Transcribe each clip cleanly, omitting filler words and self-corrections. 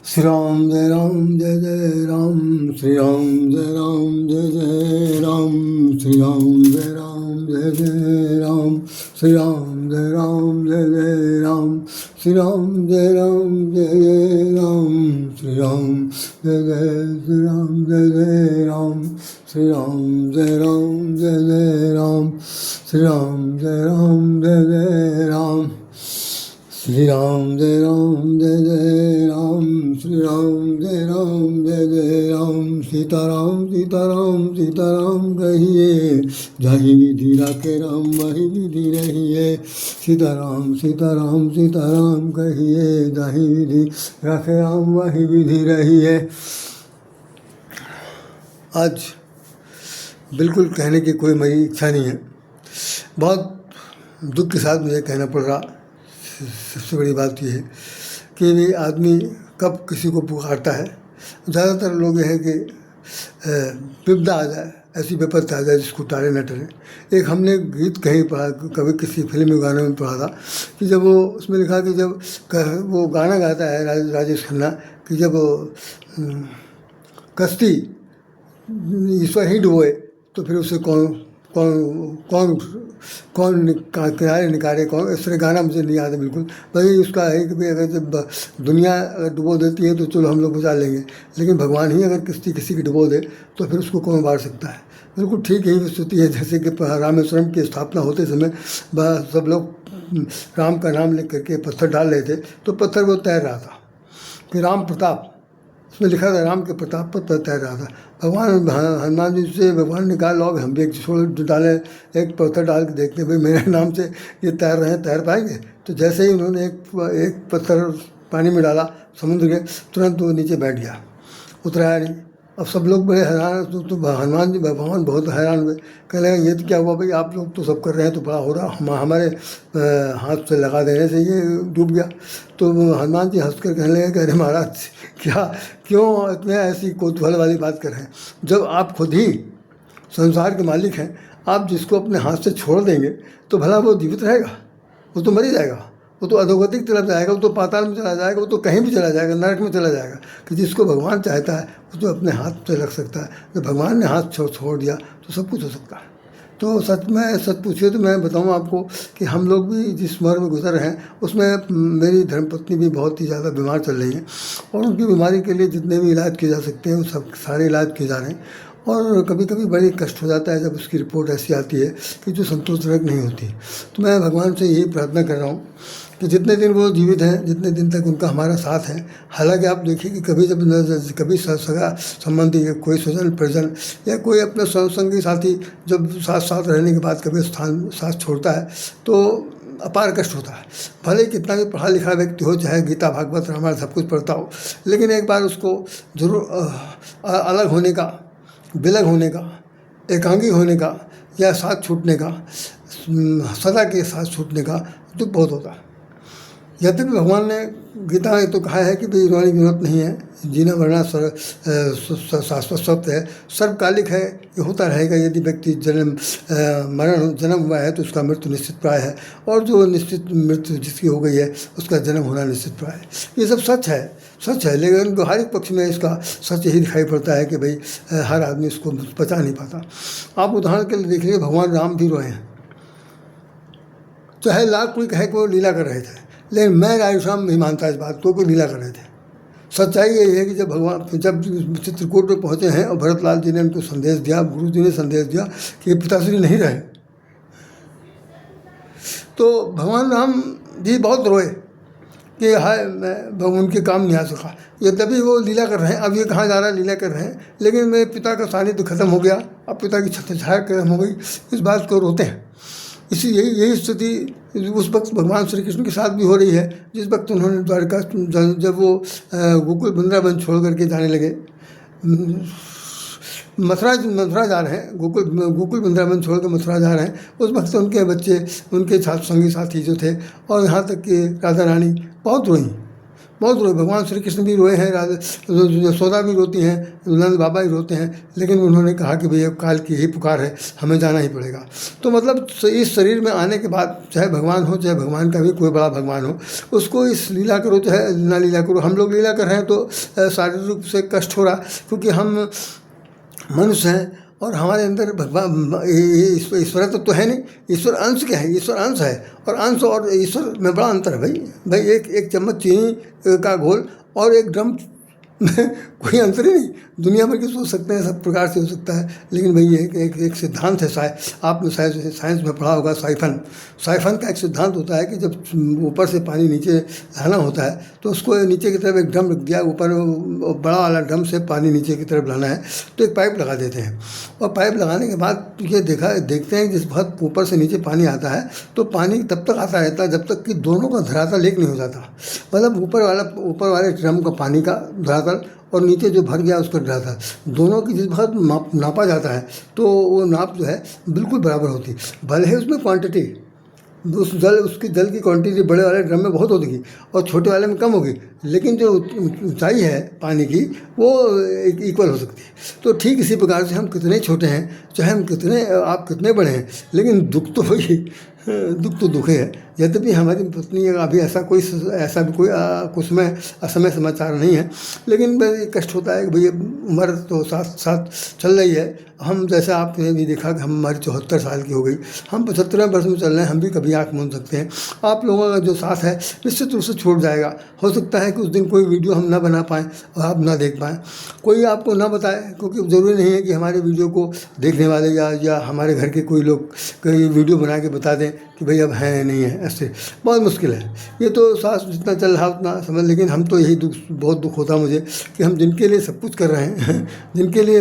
श्री राम जय राम श्री राम जय जय राम श्री राम जय राम श्री राम जय जय राम श्री राम जय जय राम श्री राम जय जय राम श्री राम जय जय राम श्री राम जय जय राम श्री राम जय जय राम श्री राम जय जय राम सीताराम सीताराम सीताराम कहिए जही विधि राखे राम वही विधि रहिए सीताराम सीताराम सीताराम कहिए जही विधि राखे राम वही विधि रहिए। आज बिल्कुल कहने की कोई मेरी इच्छा नहीं है, बहुत दुख के साथ मुझे कहना पड़ रहा। सबसे बड़ी बात यह है कि भी आदमी कब किसी को पुकारता है। ज़्यादातर लोग ये है कि विपदा आ जाए, ऐसी विपत्ति आ जाए जिसको टाले न टले। एक हमने गीत कहीं पढ़ा, कभी किसी फिल्मी गाने में पढ़ा था कि जब वो उसमें लिखा कि जब वो गाना गाता है राजेश खन्ना कि जब कश्ती ईश्वर ही डुबोए तो फिर उसे कौन कौन कौन कौन किनारे निकाले कौन, इस तरह गाना मुझे नहीं आता बिल्कुल। वही उसका है कि भाई अगर जब दुनिया अगर डुबो देती है तो चलो हम लोग बुझा लेंगे, लेकिन भगवान ही अगर किसी की डुबो दे तो फिर उसको कौन बाढ़ सकता है। बिल्कुल ठीक यही स्थिति है जैसे कि रामेश्वरम की स्थापना होते समय सब लोग राम का नाम लिख करके पत्थर डाल रहे थे तो पत्थर वो तैर रहा था कि राम प्रताप, उसमें लिखा था राम के प्रताप पर तैर रहा था। भगवान हनुमान जी से भगवान ने कहा लो हम भी एक छोड़ डाले, एक पत्थर डाल के देखते भाई मेरे नाम से ये तैर रहे हैं, तैर पाएंगे। तो जैसे ही उन्होंने एक पत्थर पानी में डाला समुद्र के, तुरंत वो नीचे बैठ गया, उतराया नहीं। अब सब लोग बड़े हैरान, तो हनुमान जी भगवान बहुत हैरान हुए, कह रहे ये तो क्या हुआ भाई, आप लोग तो सब कर रहे हैं तो बड़ा हो रहा, हमारे हाथ से लगा देने से ये डूब गया। तो हनुमान जी हंस कर कहने लगे कि अरे महाराज क्या क्यों इतने ऐसी कौतूहल वाली बात कर रहे हैं, जब आप खुद ही संसार के मालिक हैं, आप जिसको अपने हाथ से छोड़ देंगे तो भला वो जीवित रहेगा, वो तो मर ही जाएगा, वो तो अधोगतिक तरफ जाएगा, वो तो पाताल में चला जाएगा, वो तो कहीं भी चला जाएगा, नरक में चला जाएगा। कि जिसको भगवान चाहता है वो तो अपने हाथ से रख सकता है, जब भगवान ने हाथ छोड़ दिया तो सब कुछ हो सकता है। तो सच पूछिए तो मैं बताऊं आपको कि हम लोग भी जिस उम्र में गुजर रहे हैं उसमें मेरी धर्मपत्नी भी बहुत ही ज़्यादा बीमार चल रही हैं और उनकी बीमारी के लिए जितने भी इलाज किए जा सकते हैं वो सब सारे इलाज किए जा रहे हैं। और कभी कभी बड़ी कष्ट हो जाता है जब उसकी रिपोर्ट ऐसी आती है कि जो संतोषजनक नहीं होती। तो मैं भगवान से यही प्रार्थना कर रहा हूँ कि जितने दिन वो जीवित हैं, जितने दिन तक उनका हमारा साथ है। हालांकि आप देखिए कि कभी सगा संबंधी कोई स्वजन परिजन या कोई अपना संगी साथी जब साथ रहने के बाद कभी साथ छोड़ता है तो अपार कष्ट होता है। भले कितना भी पढ़ा लिखा व्यक्ति हो, चाहे गीता भागवत रामायण सब कुछ पढ़ता हो, लेकिन एक बार उसको जरूर अलग होने का, विलग होने का, एकांगी होने का या साथ छूटने का, सदा के साथ छूटने का दुख बहुत होता है। यद्यपि भगवान ने गीता में तो कहा है कि भाई रोने की जरूरत नहीं है, जीना मरना शाश्वत सत्य है, सर्वकालिक है, ये होता रहेगा। यदि व्यक्ति जन्म हुआ है तो उसका मृत्यु निश्चित प्राय है, और जो निश्चित मृत्यु जिसकी हो गई है उसका जन्म होना निश्चित प्राय है। ये सब सच है, लेकिन व्यवहारिक पक्ष में इसका सच यही दिखाई पड़ता है कि भाई हर आदमी इसको बचा नहीं पाता। आप उदाहरण के लिए देख लीजिए, भगवान राम भी रोए हैं, चाहे लाख कोई कहे कि वो लीला कर रहे थे, लेकिन मैं राधेश्याम नहीं मानता इस बात को कि लीला कर रहे थे। सच्चाई यही है कि जब चित्रकूट में पहुँचे हैं और भरतलाल जी ने उनको संदेश दिया, गुरु जी ने संदेश दिया कि पिताश्री नहीं रहे, तो भगवान राम जी बहुत रोए कि हाय मैं उनके काम नहीं आ सका। यद्यपि वो लीला कर रहे हैं, अब ये कहाँ जा रहा है लीला कर रहे हैं, लेकिन मेरे पिता का सानिध्य खत्म हो गया, अब पिता की छत्रछाया खत्म हो गई, इस बात को रोते हैं। इसी यही स्थिति उस वक्त भगवान श्री कृष्ण के साथ भी हो रही है, जिस वक्त उन्होंने द्वारका जब वो गोकुल वृंदावन छोड़ करके जाने लगे, मथुरा जा रहे हैं, गोकुल वृंदावन छोड़ कर मथुरा जा रहे हैं, उस वक्त उनके बच्चे, उनके संगी साथी जो थे, और यहाँ तक कि राधा रानी बहुत रोई बहुत रोए, भगवान श्री कृष्ण भी रोए हैं, यशोदा भी रोती हैं, नंद बाबा भी रोते हैं, लेकिन उन्होंने कहा कि भैया काल की ही पुकार है, हमें जाना ही पड़ेगा। तो मतलब इस शरीर में आने के बाद चाहे भगवान हो, चाहे भगवान का भी कोई बड़ा भगवान हो, उसको इस लीला करो चाहे ना लीला करो। हम लोग लीला कर रहे हैं तो शारीरिक रूप से कष्ट हो रहा, क्योंकि हम मनुष्य हैं और हमारे अंदर भगवान ईश्वर तो है नहीं। ईश्वर अंश क्या है? ईश्वर अंश है, और अंश और ईश्वर में बड़ा अंतर है भाई। एक चम्मच चीनी का घोल और एक ड्रम में कोई अंतर ही नहीं। दुनिया भर के सोच सकते हैं, सब प्रकार से हो सकता है, लेकिन भाई एक सिद्धांत है। आपने शायद साइंस में पढ़ा होगा, साइफन का एक सिद्धांत होता है कि जब ऊपर से पानी नीचे लाना होता है तो उसको नीचे की तरफ एक ड्रम रख दिया, ऊपर बड़ा वाला ड्रम से पानी नीचे की तरफ लाना है तो एक पाइप लगा देते हैं, और पाइप लगाने के बाद ये देखते हैं कि जिस बहुत ऊपर से नीचे पानी आता है तो पानी तब तक आता रहता है जब तक कि दोनों का धरातल एक नहीं हो जाता। मतलब ऊपर वाले ड्रम का पानी का धरातल और नीचे जो भर गया उसका धरातल, दोनों की जिस वक्त नापा जाता है तो वो नाप जो है बिल्कुल बराबर होती है। भले ही उसमें क्वांटिटी उसकी जल की क्वांटिटी बड़े वाले ड्रम में बहुत होगी और छोटे वाले में कम होगी, लेकिन जो ऊंचाई है पानी की वो इक्वल हो सकती है। तो ठीक इसी प्रकार से हम कितने छोटे हैं, चाहे आप कितने बड़े हैं, लेकिन दुख तो वही दुख तो दुख है। यद्यपि हमारी पत्नी अभी ऐसा भी कोई कुछ में असमय समाचार नहीं है, लेकिन कष्ट होता है कि भैया उम्र तो साथ साथ चल रही है। हम जैसे आपने भी देखा कि हमारी 74 साल की हो गई, हम 75वें वर्ष में चल रहे हैं, हम भी कभी आँख मूंद सकते हैं। आप लोगों का जो साथ है निश्चित रूप से छूट जाएगा। हो सकता है कि उस दिन कोई वीडियो हम ना बना पाएँ और आप ना देख पाएँ, कोई आपको ना बताए, क्योंकि ज़रूरी नहीं है कि हमारे वीडियो को देखने वाले या हमारे घर के कोई लोग कोई वीडियो बना के बता दें कि भाई अब है नहीं है। ऐसे बहुत मुश्किल है। ये तो सांस जितना चल रहा उतना समझ, लेकिन हम तो यही बहुत दुख होता मुझे कि हम जिनके लिए सब कुछ कर रहे हैं, जिनके लिए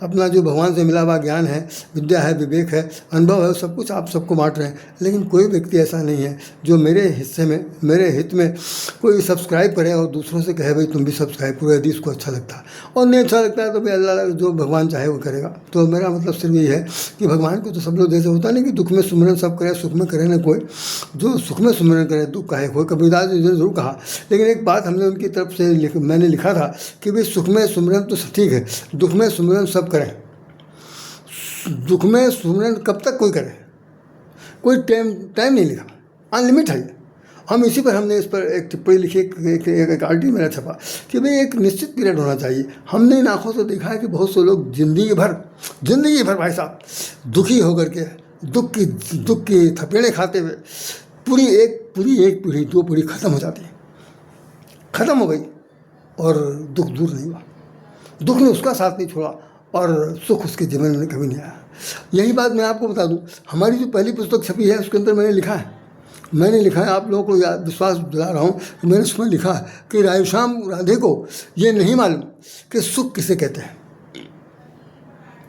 अपना जो भगवान से मिला हुआ ज्ञान है, विद्या है, विवेक है, अनुभव है, सब कुछ आप सबको बांट रहे हैं, लेकिन कोई व्यक्ति ऐसा नहीं है जो मेरे हित में कोई सब्सक्राइब करे और दूसरों से कहे भाई तुम भी सब्सक्राइब करो यदि उसको अच्छा लगता है, और नहीं अच्छा लगता है तो भाई अल्लाह जो भगवान चाहे वो करेगा। तो मेरा मतलब सिर्फ यही है कि भगवान को तो सब लोग जैसे होता नहीं कि दुख में सुमिरन सब करे, सुख में करे ना कोई। जो सुख में सुमिरन करे दुख काहे कोई, कबीरदास जी ने जरूर कहा। लेकिन एक बात हमने उनकी तरफ से मैंने लिखा था कि भाई सुख में सुमिरन तो ठीक है, दुख में सुमिरन सब करें। दुख में सुमिरन कब तक कोई करे, कोई टाइम नहीं लिखा, अनलिमिट है। हम इसी पर हमने इस पर एक टिप्पणी लिखी, एक आर्टिकल मेरा छपा कि भाई एक निश्चित पीरियड होना चाहिए। हमने इन आँखों से देखा है कि बहुत से लोग जिंदगी भर भाई साहब दुखी होकर के दुख की थपेड़े खाते हुए पूरी एक पीढ़ी 2 पीढ़ी ख़त्म हो जाती है, ख़त्म हो गई और दुख दूर नहीं हुआ। दुख ने उसका साथ नहीं छोड़ा और सुख उसके जीवन में कभी नहीं आया। यही बात मैं आपको बता दूं, हमारी जो पहली पुस्तक छपी है उसके अंदर मैंने लिखा है, आप लोगों को विश्वास दिला रहा हूँ, मैंने उसमें लिखा है कि राधेश्याम राधे को ये नहीं मालूम कि सुख किसे कहते हैं।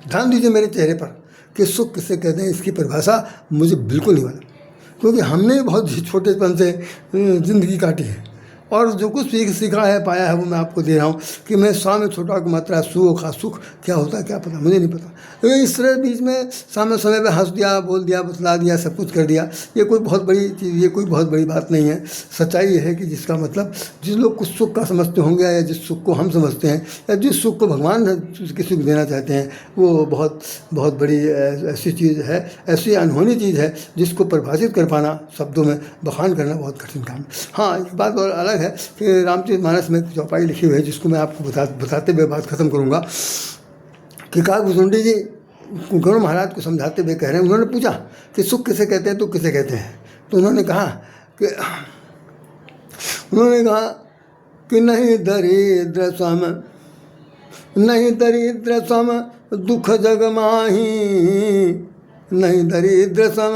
ध्यान दीजिए मेरे चेहरे पर कि सुख किसे कहते हैं, इसकी परिभाषा मुझे बिल्कुल नहीं मालूम, क्योंकि हमने बहुत छोटेपन से ज़िंदगी काटी है और जो कुछ सीखा है पाया है वो मैं आपको दे रहा हूँ कि मैं 100 में छोटा की मात्रा सुख क्या होता है क्या पता, मुझे नहीं पता। तो इस तरह बीच में समय पे हंस दिया, बोल दिया, बतला दिया, सब कुछ कर दिया। ये कोई बहुत बड़ी चीज़, ये कोई बहुत बड़ी बात नहीं है। सच्चाई ये है कि जिसका मतलब जिस लोग कुछ सुख का समझते होंगे या जिस सुख को हम समझते हैं या जिस सुख को भगवान किसी को देना चाहते हैं, वो बहुत बड़ी ऐसी चीज़ है, ऐसी अनहोनी चीज़ है जिसको परिभाषित कर पाना, शब्दों में बखान करना बहुत कठिन काम है। हाँ, एक बात और अलग है कि रामचरितमानस में चौपाई लिखी हुई है जिसको मैं आपको बताते हुए बात खत्म करूँगा कि काकभूषुंडी जी गरुड़ महाराज को समझाते हुए कह रहे हैं, उन्होंने पूछा कि सुख किसे कहते हैं, तो किसे कहते हैं। तो उन्होंने कहा कि नहीं दरिद्र सम दुख जग माही, नहीं दरिद्र सम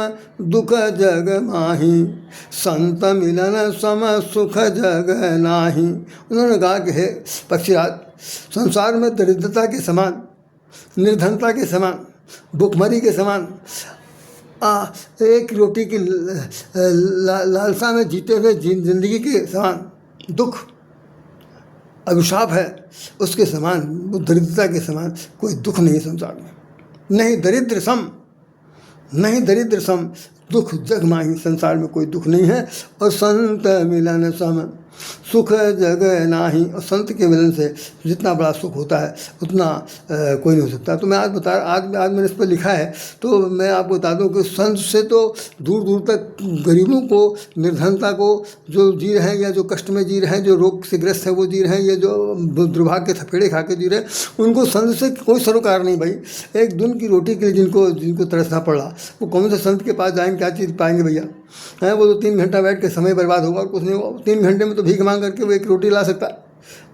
दुख जग माही, संत मिलन सम सुख जग नाही। उन्होंने कहा कि हे पक्षीराज, संसार में दरिद्रता के समान, निर्धनता के समान, भूखमरी के समान, एक रोटी की लालसा में जीते हुए जिंदगी के समान दुख अभिशाप है, उसके समान, दरिद्रता के समान कोई दुख नहीं संसार में। नहीं दरिद्र सम दुख जग माही, संसार में कोई दुख नहीं है। और संत मिलन सम सुख जग नाही, और संत के मिलन से जितना बड़ा सुख होता है उतना कोई नहीं हो सकता। तो मैं आज मैंने इस पर लिखा है, तो मैं आपको बता दूं कि संत से तो दूर दूर तक गरीबों को, निर्धनता को जो जी रहे हैं, या जो कष्ट में जी रहे हैं, जो रोग से ग्रस्त है वो जी रहे हैं, या जो दुर्भाग्य के थपेड़े खा के जी रहे हैं, उनको संत से कोई सरोकार नहीं भाई। एक दिन की रोटी के लिए जिनको तरसना पड़ा, वो कौन से संत के पास जाएंगे, क्या चीज़ पाएंगे भैया? है वो तो 3 घंटा बैठ के समय बर्बाद होगा और कुछ नहीं होगा। 3 घंटे में तो भीख मांग करके वो एक रोटी ला सकता है।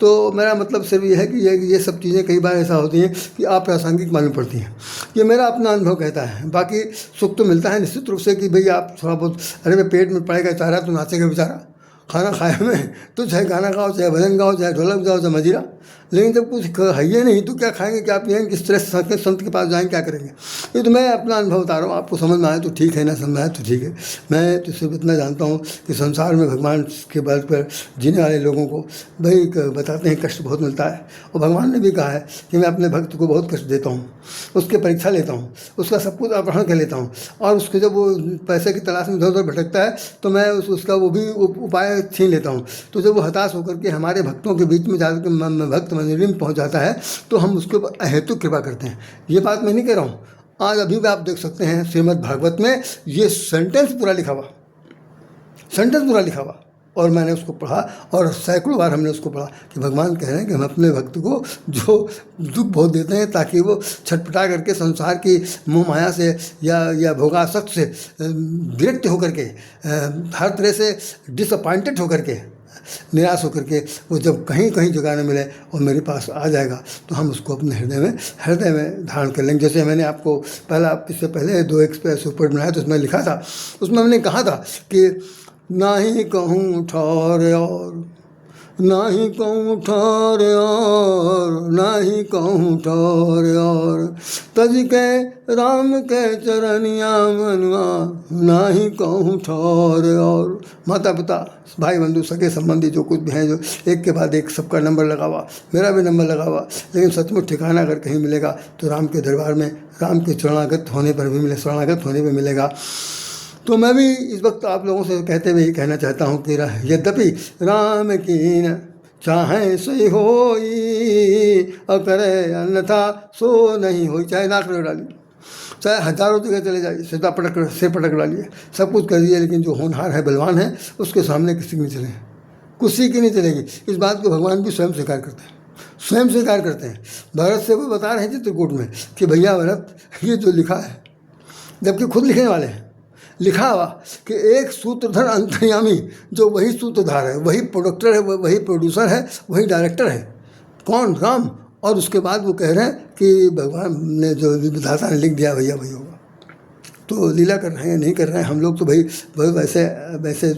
तो मेरा मतलब सिर्फ ये है कि ये सब चीज़ें कई बार ऐसा होती हैं कि अप्रासंगिक मालूम पड़ती हैं। ये मेरा अपना अनुभव कहता है। बाकी सुख तो मिलता है निश्चित रूप से कि भाई आप थोड़ा बहुत, अरे भाई पेट में पड़ेगा चारा तो नाचेगा बेचारा, खाना खाए में तो चाहे गाना गाओ, चाहे भजन गाओ, चाहे ढोलक जाओ, चाहे मजीरा। लेकिन जब कुछ है ही नहीं तो क्या खाएंगे, क्या पिएंगे, किस तरह से संत के पास जाएंगे, क्या करेंगे? ये तो मैं अपना अनुभव बता रहा हूँ। आपको समझ में आए तो ठीक है, ना समझ में आए तो ठीक है। मैं तो सिर्फ इतना जानता हूँ कि संसार में भगवान के बल पर जीने वाले लोगों को भाई बताते हैं कष्ट बहुत मिलता है। और भगवान ने भी कहा है कि मैं अपने भक्त को बहुत कष्ट देता हूँ, उसकी परीक्षा लेता हूँ, उसका सब कुछ अपहरण कर लेता हूँ, और उसके जब वो पैसे की तलाश में इधर उधर भटकता है तो मैं उसका वो भी उपाय छीन लेता हूँ। तो जब वो हताश होकर के हमारे भक्तों के बीच में जाकर भक्त मंदिर में पहुँच जाता है तो हम उसके ऊपर अहेतुक कृपा करते हैं। ये बात मैं नहीं कह रहा हूँ, आज अभी भी आप देख सकते हैं श्रीमद् भागवत में ये सेंटेंस पूरा लिखा हुआ, और मैंने उसको पढ़ा और सैकड़ों बार हमने उसको पढ़ा कि भगवान कह रहे हैं कि हम अपने भक्त को जो दुख बहुत देते हैं ताकि वो छटपटा करके संसार की मोह माया से या भोगासक्त से विरक्त होकर के, हर तरह से डिसअपॉइंटेड होकर के, निराश होकर के वो जब कहीं जगह न मिले और मेरे पास आ जाएगा तो हम उसको अपने हृदय में धारण कर लेंगे। जैसे मैंने आपको इससे पहले 2 एक्सप्रेस ऊपर बनाया तो उसमें लिखा था, उसमें मैंने कहा था कि ना ही कहूँ ठौर और, ना ही कहूँ ठौर और, ना ही कहूँ ठौर और, तज के राम के चरनिया मनुआ, ना ही कहूँ ठौर और। माता पिता, भाई बंधु, सगे संबंधी जो कुछ भी हैं, जो एक के बाद एक सबका नंबर लगा हुआ, मेरा भी नंबर लगा हुआ, लेकिन सचमुच ठिकाना अगर कहीं मिलेगा तो राम के दरबार में, राम के शरणागत होने पर मिलेगा। तो मैं भी इस वक्त आप लोगों से कहते हुए कहना चाहता हूँ कि यद्यपि राम कीन चाहे सही होई, अकरे अन्यथा सो नहीं होई। चाहे लाख रुपये डालिए, चाहे हजारों जगह चले जाइए, सिर पटक डालिए, सब कुछ कर दीजिए, लेकिन जो होनहार है, बलवान है, उसके सामने किसी की नहीं चलेगी, कुछ की नहीं चलेगी। इस बात को भगवान भी स्वयं स्वीकार करते हैं। भरत से वो बता रहे हैं चित्रकूट में कि भैया भरत, ये जो लिखा है, जबकि खुद लिखने वाले हैं, लिखा हुआ कि एक सूत्रधर अंतर्यामी, जो वही सूत्रधार है, वही प्रोडक्टर है, वही प्रोड्यूसर है, वही डायरेक्टर है। कौन? राम। और उसके बाद वो कह रहे हैं कि भगवान ने जो विधाता ने लिख दिया, भैया वही होगा। तो लीला कर रहे हैं, नहीं कर रहे हैं। हम लोग तो भाई वैसे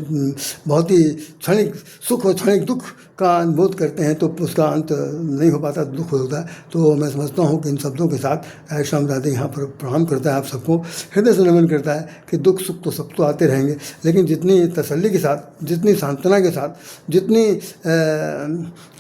बहुत ही क्षणिक सुख और क्षणिक दुख का अनुभव करते हैं, तो उसका अंत नहीं हो पाता, दुख होता है। तो मैं समझता हूँ कि इन शब्दों के साथ श्याम राधे यहाँ पर प्रणाम करता है आप सबको, हृदय से नमन करता है कि दुख सुख तो सब तो आते रहेंगे, लेकिन जितनी तसल्ली के साथ, जितनी सांत्वना के साथ, जितनी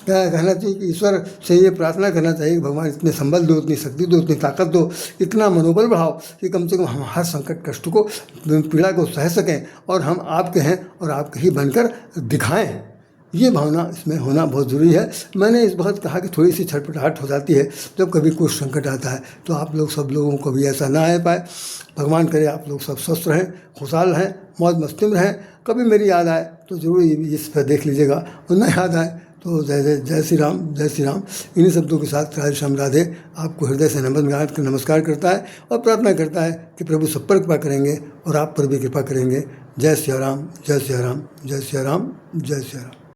क्या कहना चाहिए कि ईश्वर से ये प्रार्थना करना चाहिए कि भगवान इतने संबल दो, इतनी शक्ति दो, इतनी ताकत दो, इतना मनोबल बढ़ाओ कि कम से कम हम हर संकट कष्ट को, पीड़ा को सह सकें और हम आपके हैं और आपके ही बनकर दिखाएं। ये भावना इसमें होना बहुत ज़रूरी है। मैंने इस वक्त कहा कि थोड़ी सी छटपटाहट हो जाती है जब कभी कुछ संकट आता है, तो आप लोग सब लोगों को भी ऐसा ना आ पाए। भगवान करे आप लोग सब स्वस्थ रहें, खुशहाल रहें, मौज मस्ती में रहें। कभी मेरी याद आए तो ज़रूर इस पर देख लीजिएगा, और न याद आए तो जय श्री राम, जय श्री राम। इन्हीं शब्दों के साथ राधे श्याम राधे आपको हृदय से नमस्कार करता है और प्रार्थना करता है कि प्रभु सब पर कृपा करेंगे और आप पर भी कृपा करेंगे। जय श्री राम, जय श्री राम, जय श्री राम, जय श्री राम।